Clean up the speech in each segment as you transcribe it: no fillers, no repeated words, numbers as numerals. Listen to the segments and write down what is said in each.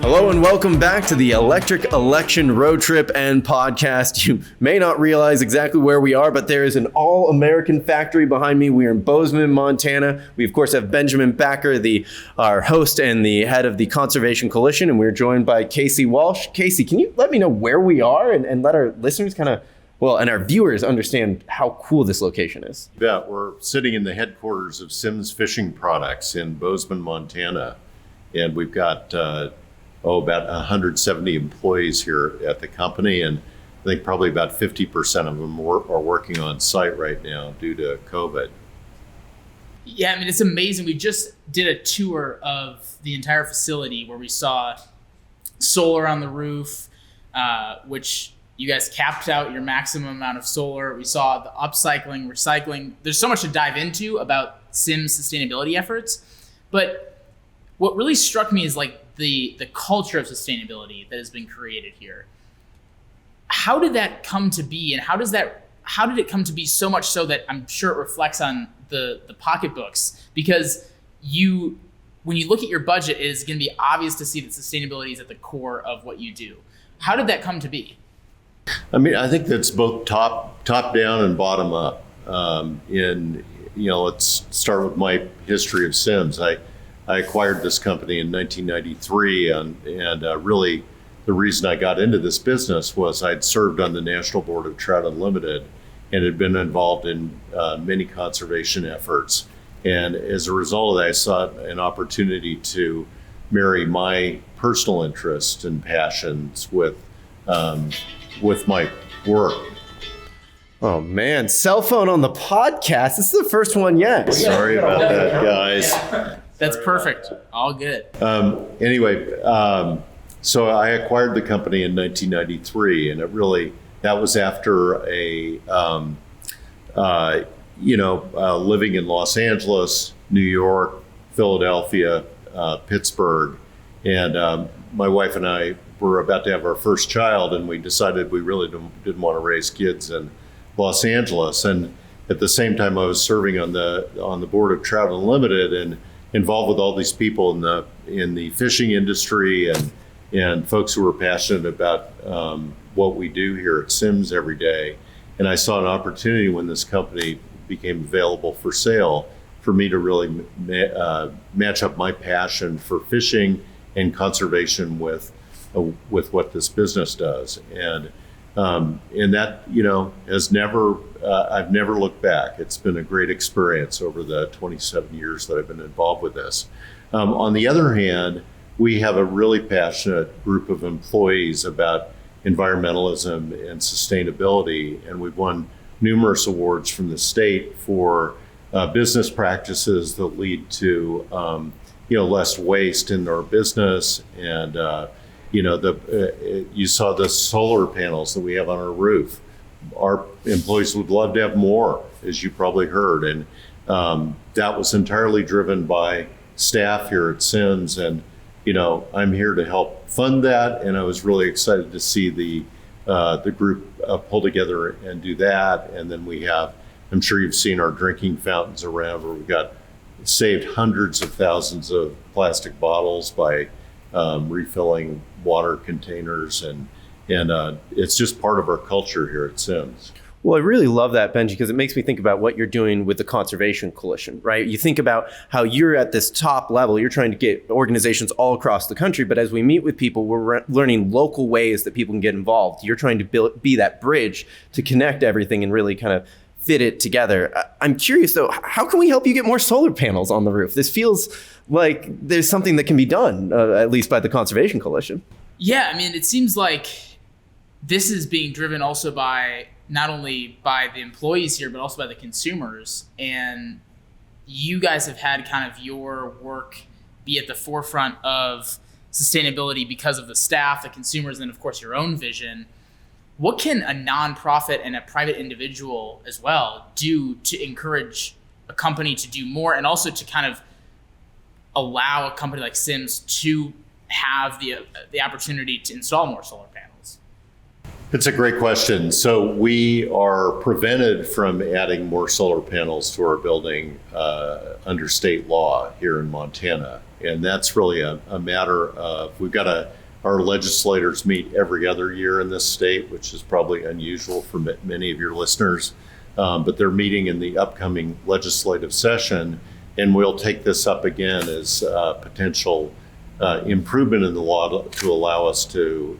Hello and welcome back to the Electric Election Road Trip and Podcast. You may not realize exactly where we are, but there is an all-American factory behind me. We are in Bozeman, Montana. We, of course, have Benjamin Backer, our host and the head of the Conservation Coalition, and we're joined by Casey Walsh. Casey, can you let me know where we are and let our listeners and our viewers understand how cool this location is? Yeah, we're sitting in the headquarters of Sims Fishing Products in Bozeman, Montana, and we've got about 170 employees here at the company, and I think probably about 50% of them are working on site right now due to COVID. Yeah, I mean, it's amazing. We just did a tour of the entire facility where we saw solar on the roof, which you guys capped out your maximum amount of solar. We saw the upcycling, recycling. There's so much to dive into about Sims sustainability efforts, but what really struck me is like the culture of sustainability that has been created here. How did that come to be, and how did it come to be so much so that I'm sure it reflects on the pocketbooks? Because when you look at your budget, it is going to be obvious to see that sustainability is at the core of what you do. How did that come to be? I mean, I think that's both top down and bottom up. Let's start with my history of Sims. I acquired this company in 1993, and really the reason I got into this business was I'd served on the National Board of Trout Unlimited and had been involved in many conservation efforts. And as a result of that, I saw an opportunity to marry my personal interests and passions with my work. Oh man, cell phone on the podcast. This is the first one yet. Sorry about that, guys. Yeah. That's perfect. All good. So I acquired the company in 1993, and that was after living in Los Angeles, New York, Philadelphia, Pittsburgh, and my wife and I were about to have our first child, and we decided we really didn't want to raise kids in Los Angeles. And at the same time, I was serving on the board of Trout Unlimited and involved with all these people in the fishing industry and folks who were passionate about what we do here at Sims every day. And I saw an opportunity when this company became available for sale for me to really match up my passion for fishing and conservation with what this business does. And that, has never, I've never looked back. It's been a great experience over the 27 years that I've been involved with this. On the other hand, we have a really passionate group of employees about environmentalism and sustainability, and we've won numerous awards from the state for business practices that lead to, less waste in our business. And you saw the solar panels that we have on our roof. Our employees would love to have more, as you probably heard. And that was entirely driven by staff here at Sims. And, I'm here to help fund that. And I was really excited to see the group pull together and do that. And then we have, I'm sure you've seen our drinking fountains around where we've saved hundreds of thousands of plastic bottles by refilling water containers, and it's just part of our culture here at Sims. Well, I really love that, Benji, because it makes me think about what you're doing with the Conservation Coalition, right? You think about how you're at this top level, you're trying to get organizations all across the country, but as we meet with people, we're learning local ways that people can get involved. You're trying to be that bridge to connect everything and really kind of fit it together. I'm curious though, how can we help you get more solar panels on the roof? This feels like there's something that can be done, at least by the Conservation Coalition. Yeah, I mean, it seems like this is being driven also by not only by the employees here, but also by the consumers. And you guys have had kind of your work be at the forefront of sustainability because of the staff, the consumers, and of course your own vision. What can a nonprofit and a private individual as well do to encourage a company to do more, and also to kind of allow a company like Sims to have the opportunity to install more solar panels? It's a great question. So we are prevented from adding more solar panels to our building under state law here in Montana. And that's really a matter of, our legislators meet every other year in this state, which is probably unusual for many of your listeners. But they're meeting in the upcoming legislative session, and we'll take this up again as potential improvement in the law to allow us to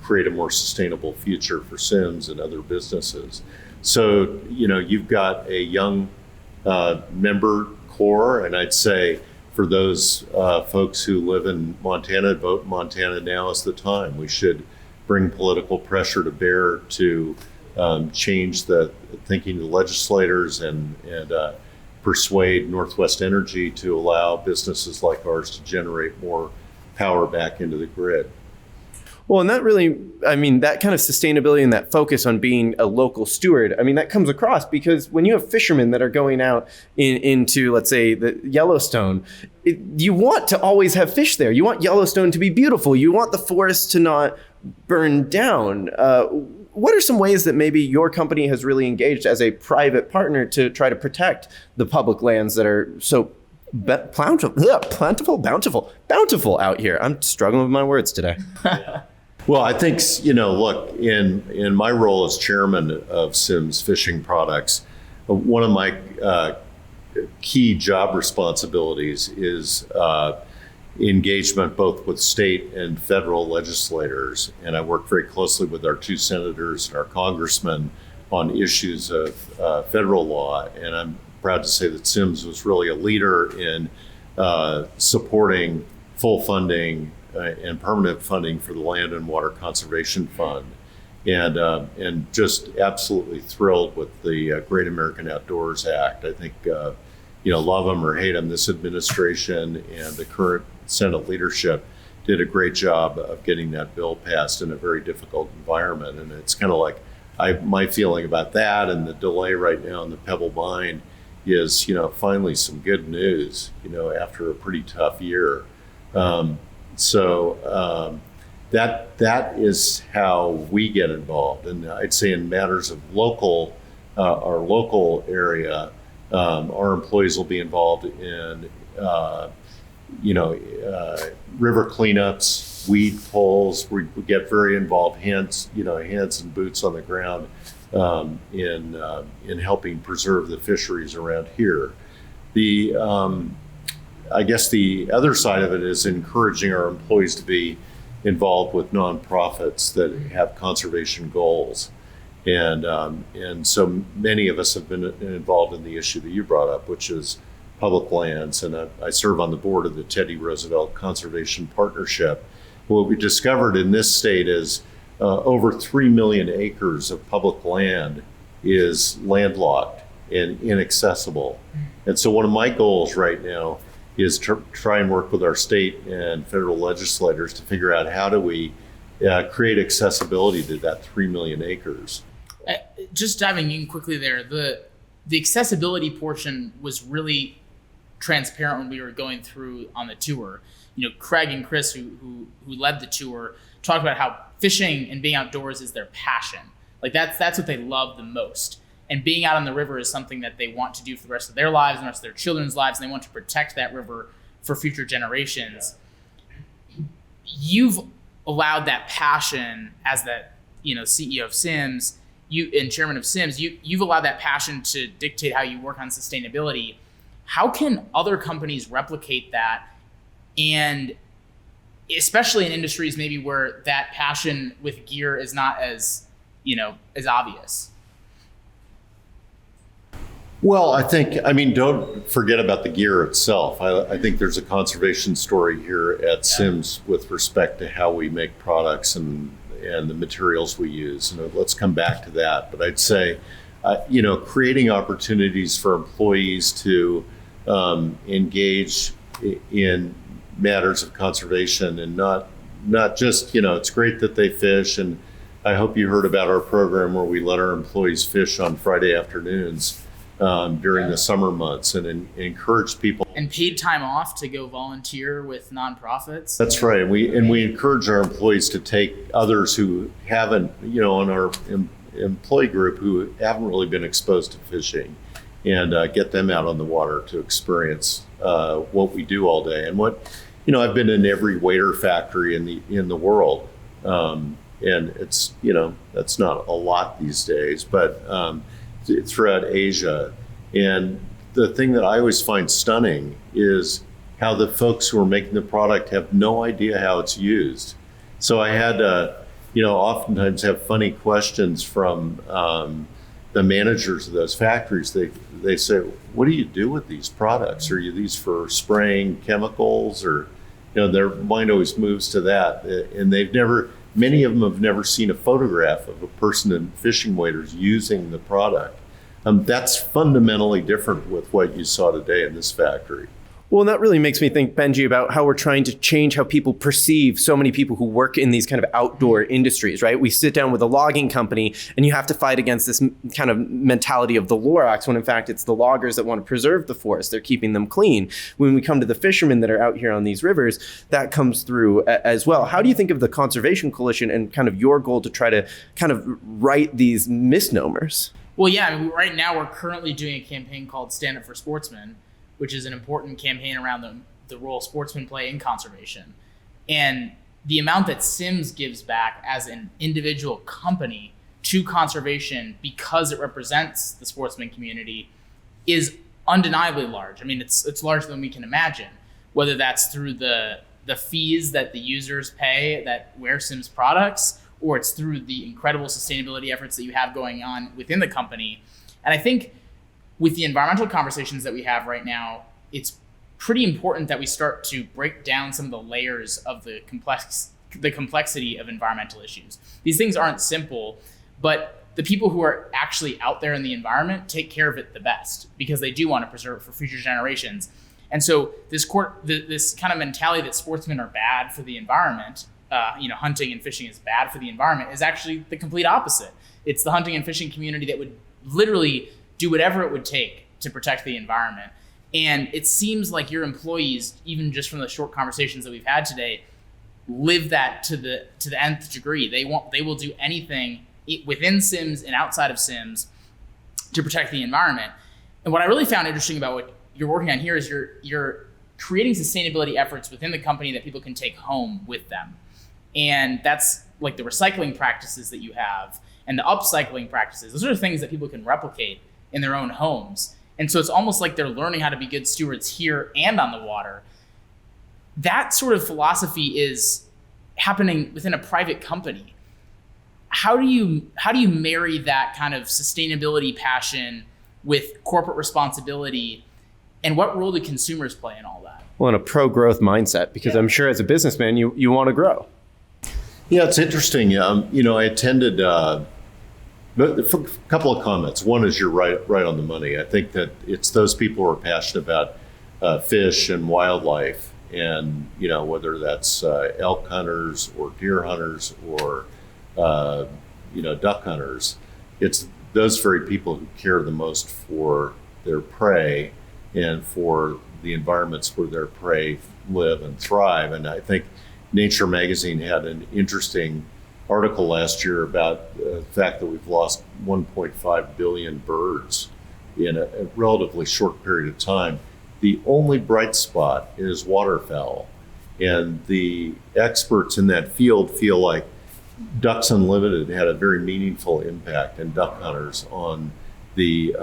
create a more sustainable future for Sims and other businesses. So, you've got a young member core, and I'd say for those folks who live in Montana, vote in Montana, now is the time. We should bring political pressure to bear to change the thinking of the legislators and persuade Northwest Energy to allow businesses like ours to generate more power back into the grid. Well, and that really, that kind of sustainability and that focus on being a local steward, that comes across because when you have fishermen that are going out into, let's say, the Yellowstone, you want to always have fish there. You want Yellowstone to be beautiful. You want the forest to not burn down. What are some ways that maybe your company has really engaged as a private partner to try to protect the public lands that are so bountiful out here? I'm struggling with my words today. Well, I think, look, in my role as chairman of Sims Fishing Products, one of my key job responsibilities is engagement both with state and federal legislators. And I work very closely with our 2 senators and our congressmen on issues of federal law. And I'm proud to say that Sims was really a leader in supporting full funding and permanent funding for the Land and Water Conservation Fund, and just absolutely thrilled with the Great American Outdoors Act. I think love them or hate them, this administration and the current Senate leadership did a great job of getting that bill passed in a very difficult environment. And it's kind of like my feeling about that and the delay right now in the Pebble Mine is finally some good news after a pretty tough year. So that is how we get involved. And I'd say in matters of our local area, our employees will be involved in, river cleanups, weed pulls. We get very involved, hands and boots on the ground in helping preserve the fisheries around here. I guess the other side of it is encouraging our employees to be involved with nonprofits that have conservation goals. And so many of us have been involved in the issue that you brought up, which is public lands. And I serve on the board of the Teddy Roosevelt Conservation Partnership. What we discovered in this state is over 3 million acres of public land is landlocked and inaccessible. And so one of my goals right now is to try and work with our state and federal legislators to figure out how do we create accessibility to that 3 million acres. Just diving in quickly there, the accessibility portion was really transparent when we were going through on the tour. Craig and Chris, who led the tour, talked about how fishing and being outdoors is their passion. Like that's what they love the most. And being out on the river is something that they want to do for the rest of their lives and the rest of their children's lives, and they want to protect that river for future generations. Yeah. You've allowed that passion as that, CEO of Sims, and chairman of Sims, you've allowed that passion to dictate how you work on sustainability. How can other companies replicate that? And especially in industries maybe where that passion with gear is not as obvious. Well, don't forget about the gear itself. I think there's a conservation story here at Sims with respect to how we make products and the materials we use. And let's come back to that. But I'd say, creating opportunities for employees to engage in matters of conservation and not just, it's great that they fish. And I hope you heard about our program where we let our employees fish on Friday afternoons during the summer months and encourage people. And paid time off to go volunteer with nonprofits. That's right. And we encourage our employees to take others who haven't, in our employee group who haven't really been exposed to fishing and get them out on the water to experience what we do all day. And I've been in every waiter factory in the world, and it's that's not a lot these days, but throughout Asia. And the thing that I always find stunning is how the folks who are making the product have no idea how it's used. So I had oftentimes have funny questions from the managers of those factories. They say, "What do you do with these products? Are you these for spraying chemicals?" Or their mind always moves to that, and many of them have never seen a photograph of a person in fishing waders using the product. That's fundamentally different with what you saw today in this factory. Well, and that really makes me think, Benji, about how we're trying to change how people perceive so many people who work in these kind of outdoor industries, right? We sit down with a logging company and you have to fight against this kind of mentality of the Lorax, when in fact it's the loggers that want to preserve the forest. They're keeping them clean. When we come to the fishermen that are out here on these rivers, that comes through as well. How do you think of the Conservation Coalition and kind of your goal to try to kind of right these misnomers? Well, yeah, right now we're currently doing a campaign called Stand Up for Sportsmen, which is an important campaign around the role sportsmen play in conservation. And the amount that Sims gives back as an individual company to conservation because it represents the sportsman community is undeniably large. I mean, it's larger than we can imagine, whether that's through the fees that the users pay that wear Sims products, or it's through the incredible sustainability efforts that you have going on within the company. And I think with the environmental conversations that we have right now, it's pretty important that we start to break down some of the layers of the complexity of environmental issues. These things aren't simple, but the people who are actually out there in the environment take care of it the best because they do want to preserve it for future generations. And so this kind of mentality that sportsmen are bad for the environment, hunting and fishing is bad for the environment, is actually the complete opposite. It's the hunting and fishing community that would literally do whatever it would take to protect the environment. And it seems like your employees, even just from the short conversations that we've had today, live that to the nth degree. They will do anything within Sims and outside of Sims to protect the environment. And what I really found interesting about what you're working on here is you're creating sustainability efforts within the company that people can take home with them. And that's like the recycling practices that you have and the upcycling practices. Those are things that people can replicate in their own homes. And so it's almost like they're learning how to be good stewards here and on the water. That sort of philosophy is happening within a private company. How do you marry that kind of sustainability passion with corporate responsibility, and what role do consumers play in all that? Well, in a pro-growth mindset, because I'm sure as a businessman, you want to grow. Yeah, it's interesting. I attended a couple of comments. One is you're right on the money. I think that it's those people who are passionate about fish and wildlife, and whether that's elk hunters or deer hunters or duck hunters. It's those very people who care the most for their prey and for the environments where their prey live and thrive. And I think Nature magazine had an interesting article last year about the fact that we've lost 1.5 billion birds in a relatively short period of time. The only bright spot is waterfowl. And the experts in that field feel like Ducks Unlimited had a very meaningful impact, and duck hunters, on the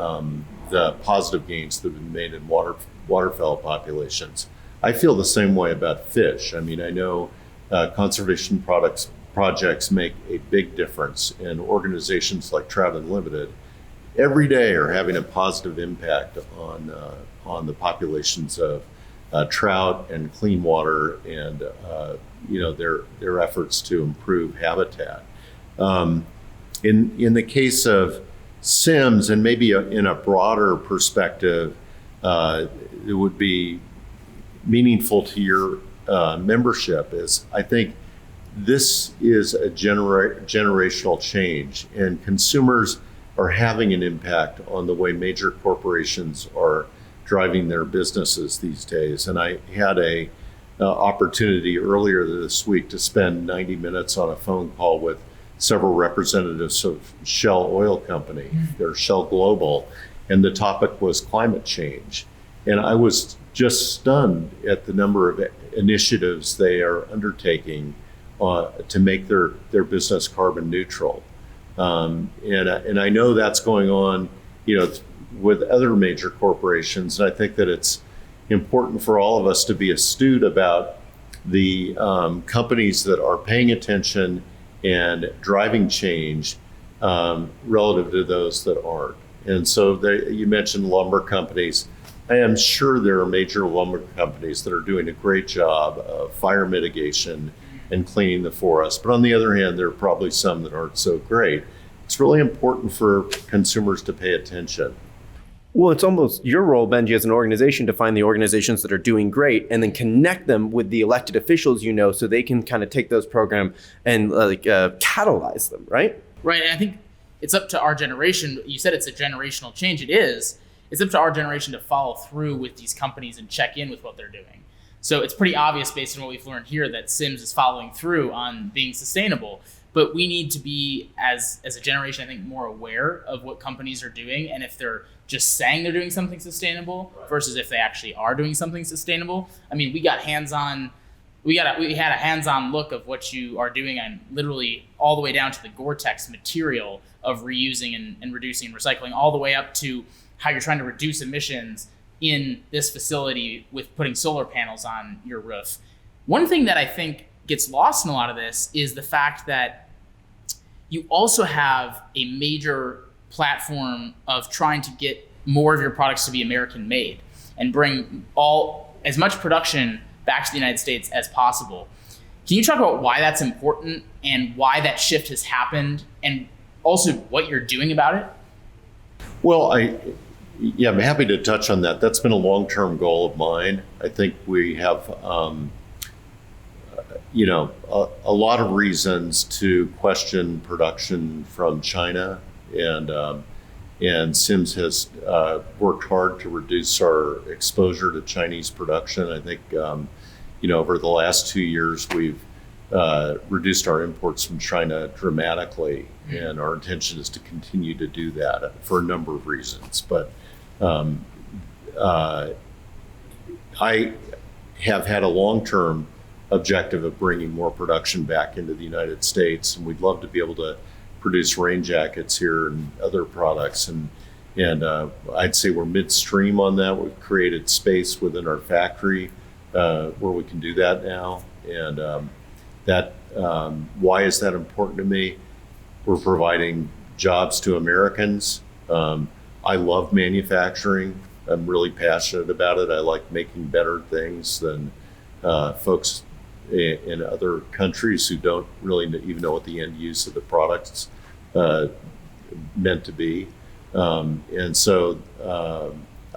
positive gains that have been made in waterfowl populations. I feel the same way about fish. I mean, I know conservation projects make a big difference, and organizations like Trout Unlimited every day are having a positive impact on the populations of trout and clean water, and their efforts to improve habitat. In the case of Sims, and maybe in a broader perspective, it would be meaningful to your membership, is I think this is a generational change, and consumers are having an impact on the way major corporations are driving their businesses these days. And I had a opportunity earlier this week to spend 90 minutes on a phone call with several representatives of Shell Oil Company, or Shell Global, and the topic was climate change. And I was just stunned at the number of initiatives they are undertaking to make their business carbon neutral. And I know that's going on, with other major corporations. And I think that it's important for all of us to be astute about the companies that are paying attention and driving change relative to those that aren't. And so you mentioned lumber companies. I am sure there are major lumber companies that are doing a great job of fire mitigation and cleaning the forest. But on the other hand, there are probably some that aren't so great. It's really important for consumers to pay attention. Well, it's almost your role, Benji, as an organization to find the organizations that are doing great and then connect them with the elected officials, so they can kind of take those programs and catalyze them, right? Right. And I think it's up to our generation. You said it's a generational change. It is. It's up to our generation to follow through with these companies and check in with what they're doing. So it's pretty obvious based on what we've learned here that Sims is following through on being sustainable. But we need to be, as a generation, I think, more aware of what companies are doing, and if they're just saying they're doing something sustainable versus if they actually are doing something sustainable. I mean, we had a hands-on look of what you are doing, and literally all the way down to the Gore-Tex material of reusing and reducing and recycling, all the way up to how you're trying to reduce emissions in this facility with putting solar panels on your roof. One thing that I think gets lost in a lot of this is the fact that you also have a major platform of trying to get more of your products to be American made and bring as much production back to the United States as possible. Can you talk about why that's important and why that shift has happened, and also what you're doing about it? Well, I'm happy to touch on that. That's been a long-term goal of mine. I think we have a lot of reasons to question production from China, and Sims has worked hard to reduce our exposure to Chinese production. I think over the last 2 years we've reduced our imports from China dramatically, and our intention is to continue to do that for a number of reasons. But I have had a long-term objective of bringing more production back into the United States, and we'd love to be able to produce rain jackets here and other products, and I'd say we're midstream on that. We've created space within our factory where we can do that now, and why is that important to me? We're providing jobs to Americans. I love manufacturing. I'm really passionate about it. I like making better things than folks in other countries who don't really even know what the end use of the product's meant to be. And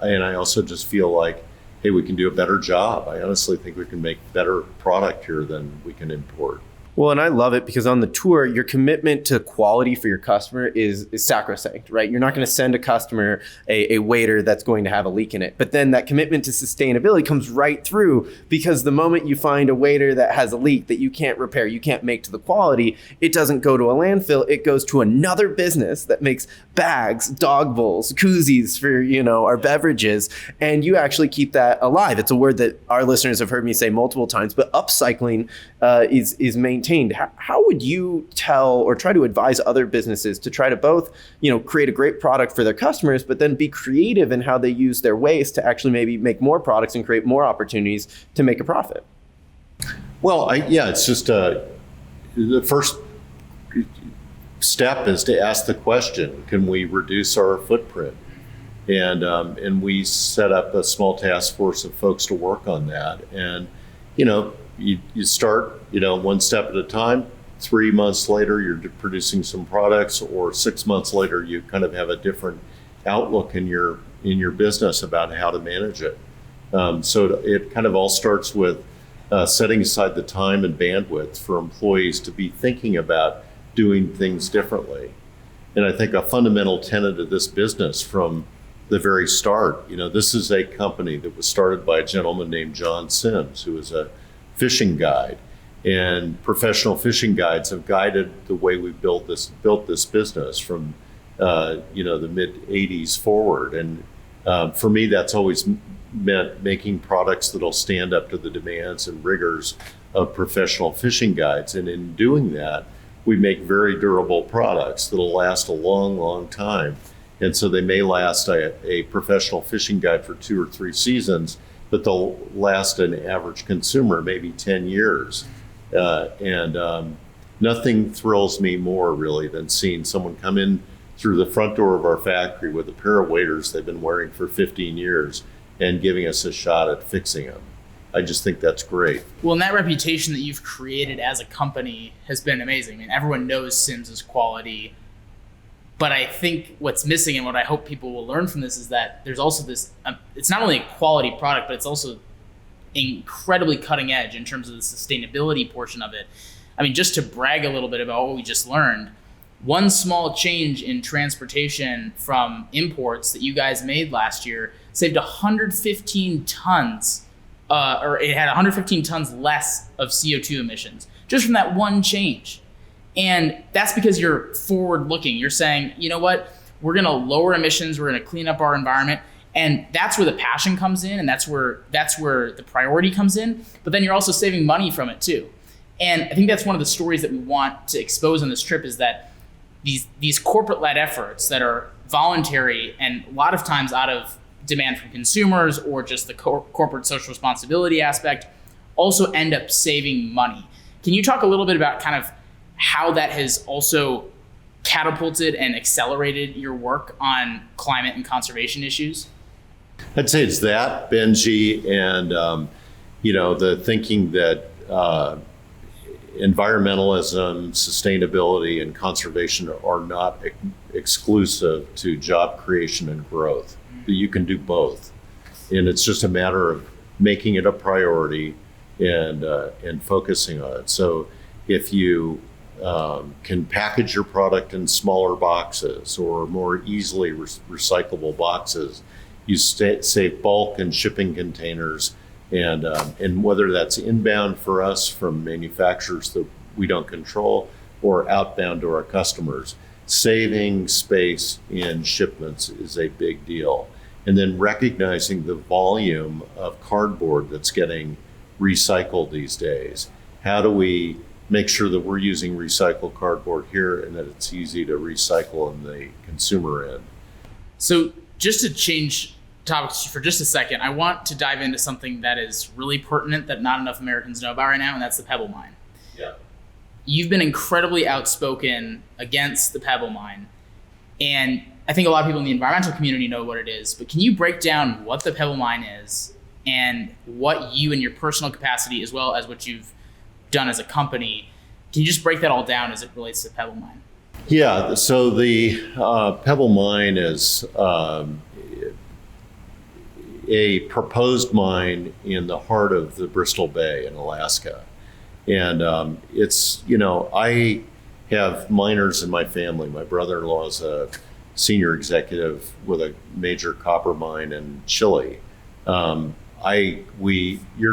I also just feel like, hey, we can do a better job. I honestly think we can make better product here than we can import. Well, and I love it because on the tour, your commitment to quality for your customer is sacrosanct, right? You're not going to send a customer a waiter that's going to have a leak in it. But then that commitment to sustainability comes right through, because the moment you find a waiter that has a leak that you can't repair, you can't make to the quality, it doesn't go to a landfill. It goes to another business that makes bags, dog bowls, koozies for, our beverages. And you actually keep that alive. It's a word that our listeners have heard me say multiple times, but upcycling is maintained. How would you tell or try to advise other businesses to try to both, create a great product for their customers, but then be creative in how they use their waste to actually maybe make more products and create more opportunities to make a profit? Well, it's just the first step is to ask the question, can we reduce our footprint? And we set up a small task force of folks to work on that. And, you start, one step at a time. 3 months later, you're producing some products, or 6 months later, you kind of have a different outlook in your business about how to manage it. So it kind of all starts with setting aside the time and bandwidth for employees to be thinking about doing things differently. And I think a fundamental tenet of this business from the very start, this is a company that was started by a gentleman named John Sims, who was a fishing guide, and professional fishing guides have guided the way we built this business from the mid 80s forward. And for me, that's always meant making products that'll stand up to the demands and rigors of professional fishing guides. And in doing that, we make very durable products that'll last a long, long time. And so they may last a professional fishing guide for 2 or 3 seasons, but they'll last an average consumer maybe 10 years. Nothing thrills me more really than seeing someone come in through the front door of our factory with a pair of waders they've been wearing for 15 years and giving us a shot at fixing them. I just think that's great. Well, and that reputation that you've created as a company has been amazing. I mean, everyone knows Simms' quality, but I think what's missing and what I hope people will learn from this is that there's also this, it's not only a quality product, but it's also incredibly cutting edge in terms of the sustainability portion of it. I mean, just to brag a little bit about what we just learned, one small change in transportation from imports that you guys made last year saved 115 tons, or it had 115 tons less of CO2 emissions just from that one change. And that's because you're forward looking. You're saying, you know what, we're going to lower emissions, we're going to clean up our environment. And that's where the passion comes in, and that's where the priority comes in. But then you're also saving money from it too. And I think that's one of the stories that we want to expose on this trip, is that these corporate-led efforts that are voluntary and a lot of times out of demand from consumers or just the corporate social responsibility aspect also end up saving money. Can you talk a little bit about kind of how that has also catapulted and accelerated your work on climate and conservation issues? I'd say it's that, Benji, and the thinking that environmentalism, sustainability, and conservation are not exclusive to job creation and growth. You can do both, and it's just a matter of making it a priority and focusing on it. So if you can package your product in smaller boxes or more easily recyclable boxes, you save bulk and shipping containers, and whether that's inbound for us from manufacturers that we don't control or outbound to our customers, saving space in shipments is a big deal. And then recognizing the volume of cardboard that's getting recycled these days. How do we make sure that we're using recycled cardboard here and that it's easy to recycle in the consumer end? So just to change topics for just a second, I want to dive into something that is really pertinent that not enough Americans know about right now, and that's the Pebble Mine. Yeah. You've been incredibly outspoken against the Pebble Mine, and I think a lot of people in the environmental community know what it is, but can you break down what the Pebble Mine is and what you in your personal capacity, as well as what you've done as a company, can you just break that all down as it relates to the Pebble Mine? Yeah, so the Pebble Mine is a proposed mine in the heart of the Bristol Bay in Alaska. And it's, I have miners in my family. My brother-in-law is a senior executive with a major copper mine in Chile. You're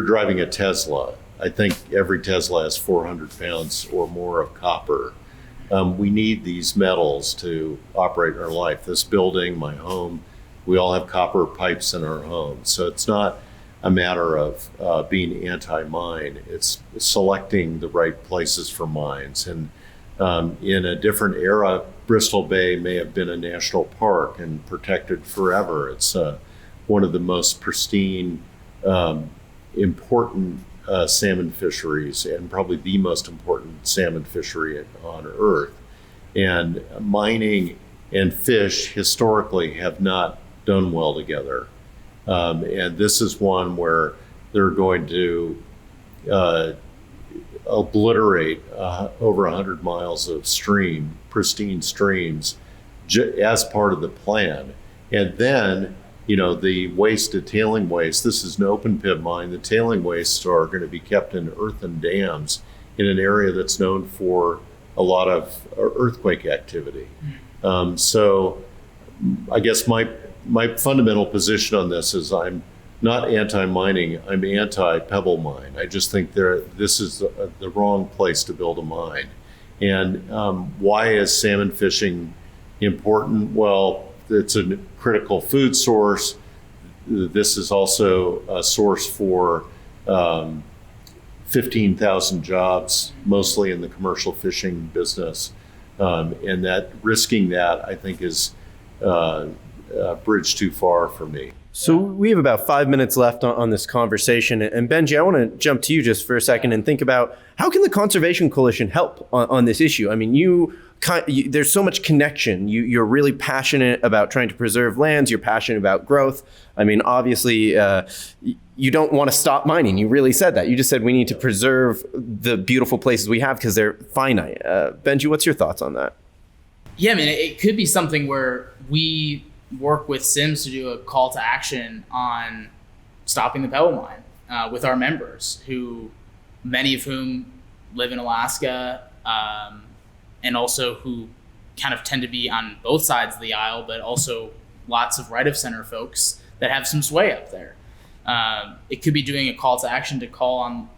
driving a Tesla. I think every Tesla has 400 pounds or more of copper. We need these metals to operate in our life. This building, my home, we all have copper pipes in our homes. So it's not a matter of being anti-mine. It's selecting the right places for mines. And in a different era, Bristol Bay may have been a national park and protected forever. It's one of the most pristine, important salmon fisheries, and probably the most important salmon fishery on Earth. And mining and fish historically have not done well together. And this is one where they're going to obliterate over 100 miles of pristine streams as part of the plan. And then, the waste, the tailing waste, this is an open pit mine. The tailing wastes are going to be kept in earthen dams in an area that's known for a lot of earthquake activity. So I guess my fundamental position on this is I'm not anti-mining, I'm anti-Pebble Mine. I just think this is the wrong place to build a mine. And why is salmon fishing important? Well, it's a critical food source. this is also a source for 15,000 jobs, mostly in the commercial fishing business. And that risking that, I think, is a bridge too far for me. So we have about 5 minutes left on this conversation. And Benji, I want to jump to you just for a second and think about how can the Conservation Coalition help on this issue? I mean, there's so much connection. You're really passionate about trying to preserve lands. You're passionate about growth. I mean, obviously, you don't want to stop mining. You really said that. You just said we need to preserve the beautiful places we have because they're finite. Benji, what's your thoughts on that? Yeah, I mean, it could be something where we work with Sims to do a call to action on stopping the Pebble Mine with our members, who many of whom live in Alaska, and also who kind of tend to be on both sides of the aisle, but also lots of right of center folks that have some sway up there. It could be doing a call to action to call on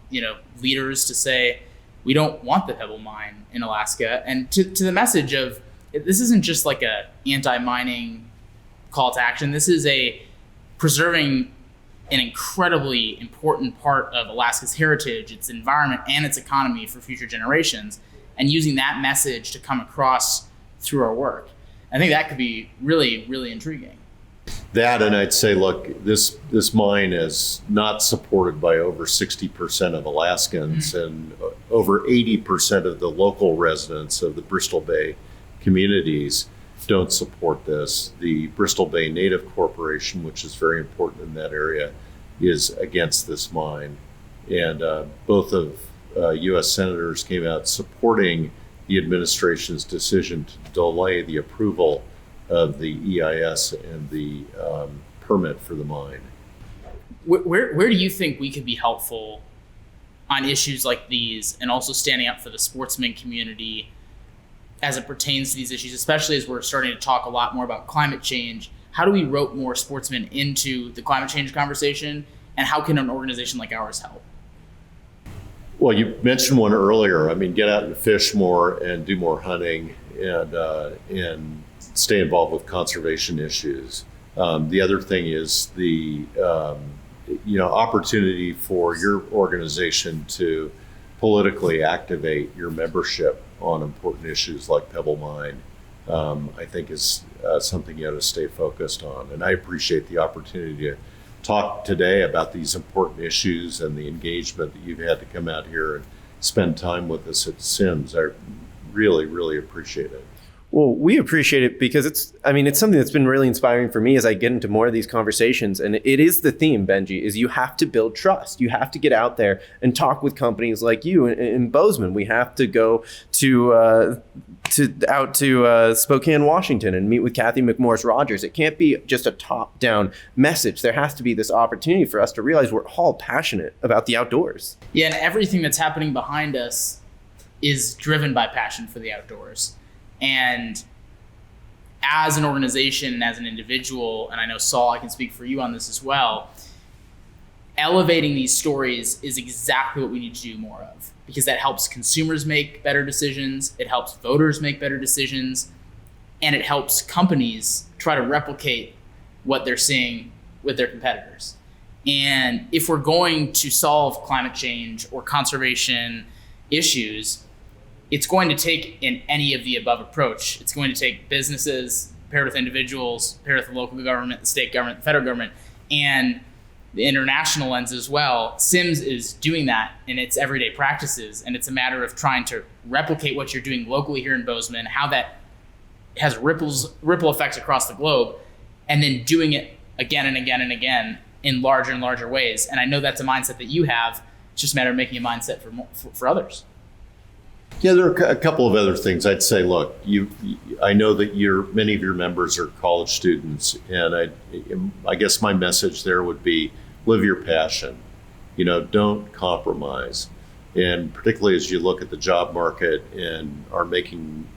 leaders to say, we don't want the Pebble Mine in Alaska, and to the message of, this isn't just like a anti-mining call to action. This is a preserving an incredibly important part of Alaska's heritage, its environment, and its economy for future generations, and using that message to come across through our work. I think that could be really, really intriguing. That, and I'd say, look, this mine is not supported by over 60% of Alaskans, and over 80% of the local residents of the Bristol Bay communities don't support this. The Bristol Bay Native Corporation, which is very important in that area, is against this mine. And both of U.S. senators came out supporting the administration's decision to delay the approval of the EIS and the permit for the mine. Where do you think we could be helpful on issues like these, and also standing up for the sportsman community as it pertains to these issues, especially as we're starting to talk a lot more about climate change? How do we rope more sportsmen into the climate change conversation, and how can an organization like ours help? Well, you mentioned one earlier. I mean, get out and fish more and do more hunting, and stay involved with conservation issues. The other thing is the opportunity for your organization to politically activate your membership on important issues like Pebble Mine. I think is something you ought to stay focused on. And I appreciate the opportunity to talk today about these important issues and the engagement that you've had to come out here and spend time with us at Sims. I really, really appreciate it. Well, we appreciate it because it's something that's been really inspiring for me as I get into more of these conversations. And it is the theme, Benji, is you have to build trust. You have to get out there and talk with companies like you in Bozeman. We have to go to Spokane, Washington, and meet with Kathy McMorris Rogers. It can't be just a top-down message. There has to be this opportunity for us to realize we're all passionate about the outdoors. Yeah, and everything that's happening behind us is driven by passion for the outdoors. And as an organization and as an individual, and I know, Saul, I can speak for you on this as well, elevating these stories is exactly what we need to do more of, because that helps consumers make better decisions, it helps voters make better decisions, and it helps companies try to replicate what they're seeing with their competitors. And if we're going to solve climate change or conservation issues, it's going to take an any of the above approach. It's going to take businesses paired with individuals, paired with the local government, the state government, the federal government, and the international lens as well. Sims is doing that in its everyday practices, and it's a matter of trying to replicate what you're doing locally here in Bozeman, how that has ripple effects across the globe, and then doing it again and again and again in larger and larger ways. And I know that's a mindset that you have. It's just a matter of making a mindset for others. Yeah, there are a couple of other things. I'd say, look, I know that many of your members are college students, and I guess my message there would be live your passion. Don't compromise. And particularly as you look at the job market and are making,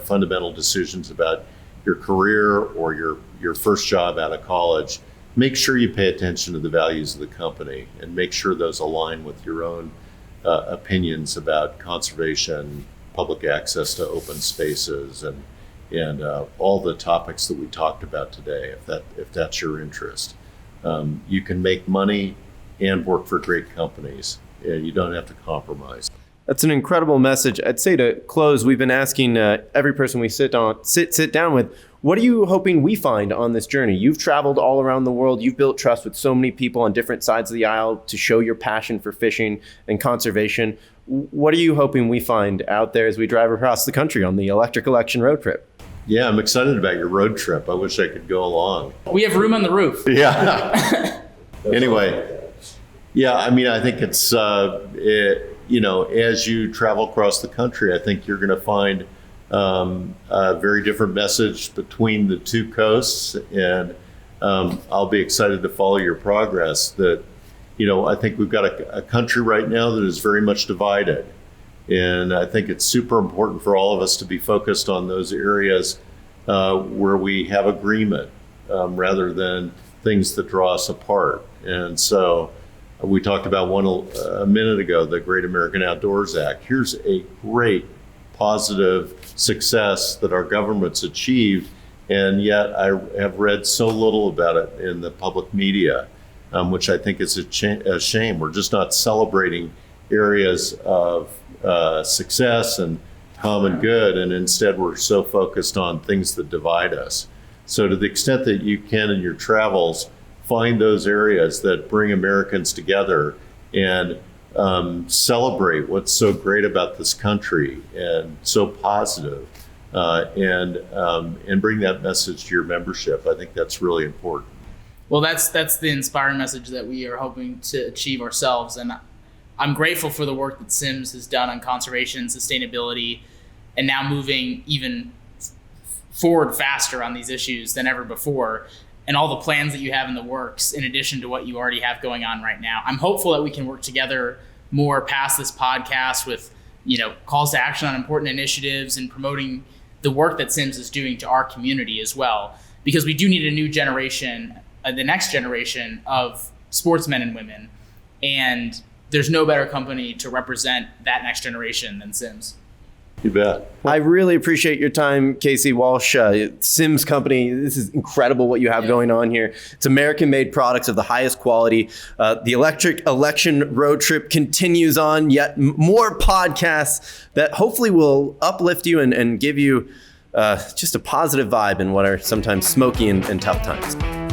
fundamental decisions about your career or your first job out of college, make sure you pay attention to the values of the company and make sure those align with your own opinions about conservation, public access to open spaces, and all the topics that we talked about today, if that's your interest. you can make money and work for great companies. You don't have to compromise. That's an incredible message. I'd say to close, we've been asking every person we sit down with, what are you hoping we find on this journey? You've traveled all around the world. You've built trust with so many people on different sides of the aisle to show your passion for fishing and conservation. What are you hoping we find out there as we drive across the country on the electric election road trip? Yeah, I'm excited about your road trip. I wish I could go along. We have room on the roof. Yeah. Anyway, yeah, I mean, I think it's, as you travel across the country, I think you're going to find a very different message between the two coasts. And I'll be excited to follow your progress. That, I think we've got a country right now that is very much divided. And I think it's super important for all of us to be focused on those areas where we have agreement rather than things that draw us apart. And so we talked about one a minute ago, the Great American Outdoors Act. Here's a great positive success that our government's achieved, and yet I have read so little about it in the public media, which I think is a shame. We're just not celebrating areas of success and common good, and instead we're so focused on things that divide us. So to the extent that you can in your travels, find those areas that bring Americans together and celebrate what's so great about this country and so positive, and bring that message to your membership. I think that's really important. Well, that's the inspiring message that we are hoping to achieve ourselves. And I'm grateful for the work that Sims has done on conservation and sustainability, and now moving even forward faster on these issues than ever before, and all the plans that you have in the works in addition to what you already have going on right now. I'm hopeful that we can work together more past this podcast with, calls to action on important initiatives and promoting the work that Sims is doing to our community as well, because we do need a new generation, the next generation of sportsmen and women. And there's no better company to represent that next generation than Sims. You bet. I really appreciate your time, Casey Walsh. Sims Company, this is incredible what you have going on here. It's American-made products of the highest quality. The electric election road trip continues on, yet more podcasts that hopefully will uplift you and give you just a positive vibe in what are sometimes smoky and tough times.